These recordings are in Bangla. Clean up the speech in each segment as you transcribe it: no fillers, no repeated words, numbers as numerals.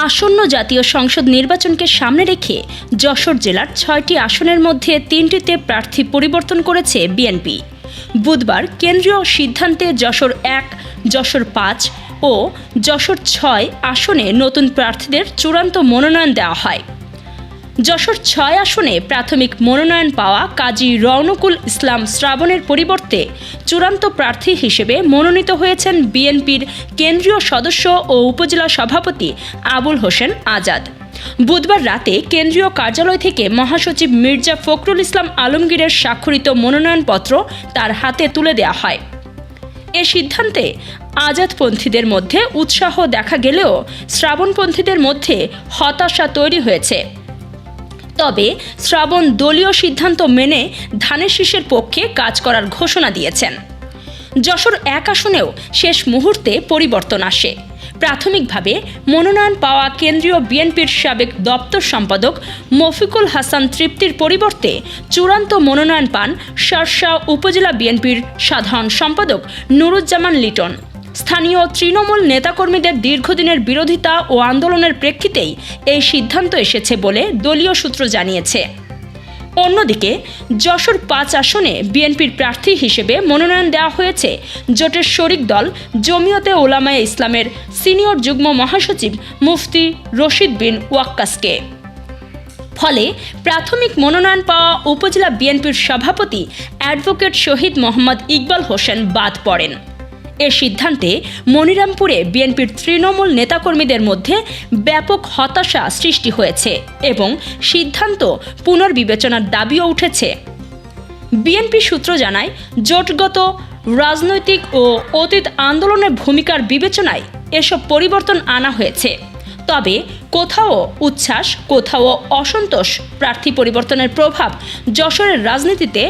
আসন্ন জাতীয় সংসদ নির্বাচনকে সামনে রেখে যশোর জেলার ৬টি আসনের মধ্যে ৩টিতে প্রার্থী পরিবর্তন করেছে বিএনপি। বুধবার কেন্দ্রীয় সিদ্ধান্তে যশোর ১, যশোর ৫ ও যশোর ৬ আসনে নতুন প্রার্থীদের চূড়ান্ত মনোনয়ন দেওয়া হয়। যশোর ৬ আসনে প্রাথমিক মনোনয়ন পাওয়া কাজী রওনকুল ইসলাম শ্রাবণের পরিবর্তে চূড়ান্ত প্রার্থী হিসেবে মনোনীত হয়েছেন বিএনপির কেন্দ্রীয় সদস্য ও উপজেলা সভাপতি আবুল হোসেন আজাদ। বুধবার রাতে কেন্দ্রীয় কার্যালয় থেকে মহাসচিব মির্জা ফখরুল ইসলাম আলমগীরের স্বাক্ষরিত মনোনয়নপত্র তার হাতে তুলে দেওয়া হয়। এ সিদ্ধান্তে আজাদপন্থীদের মধ্যে উৎসাহ দেখা গেলেও শ্রাবণপন্থীদের মধ্যে হতাশা তৈরি হয়েছে। তবে শ্রাবণ দলীয় সিদ্ধান্ত মেনে ধানের শীষের পক্ষে কাজ করার ঘোষণা দিয়েছেন। যশোর ১ আসনেও শেষ মুহূর্তে পরিবর্তন আসে। প্রাথমিকভাবে মনোনয়ন পাওয়া কেন্দ্রীয় বিএনপির সাবেক দপ্তর সম্পাদক মফিকুল হাসান তৃপ্তির পরিবর্তে চূড়ান্ত মনোনয়ন পান শার্শা উপজেলা বিএনপির সাধারণ সম্পাদক নুরুজ্জামান লিটন। স্থানীয় তৃণমূল নেতাকর্মীদের দীর্ঘদিনের বিরোধিতা ও আন্দোলনের প্রেক্ষিতেই এই সিদ্ধান্ত এসেছে বলে দলীয় সূত্র জানিয়েছে। অন্যদিকে যশোর ৫ আসনে বিএনপির প্রার্থী হিসেবে মনোনয়ন দেওয়া হয়েছে জোটের শরিক দল জমিয়তে উলামায়ে ইসলামের সিনিয়র যুগ্ম মহাসচিব মুফতি রশিদ বিন ওয়াক্কাসকে। ফলে প্রাথমিক মনোনয়ন পাওয়া উপজেলা বিএনপির সভাপতি অ্যাডভোকেট শহীদ মোহাম্মদ ইকবাল হোসেন বাদ পড়েন। এ সিদ্ধান্তে মনিরামপুরে বিএনপির তৃণমূল নেতাকর্মীদের মধ্যে ব্যাপক হতাশা সৃষ্টি হয়েছে এবং সিদ্ধান্ত পুনর্বিবেচনার দাবিও উঠেছে। বিএনপি সূত্র জানায়, জোটগত রাজনৈতিক ও অতীত আন্দোলনের ভূমিকার বিবেচনায় এসব পরিবর্তন আনা হয়েছে। তবে কোথাও উচ্ছ্বাস, কোথাও অসন্তোষ। প্রার্থী পরিবর্তনের প্রভাব যশোরের রাজনীতিতে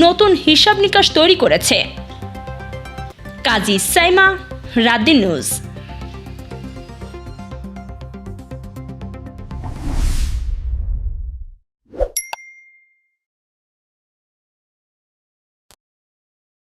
নতুন হিসাব নিকাশ তৈরি করেছে। কাজী সাইমা, রাত দিন নিউজ।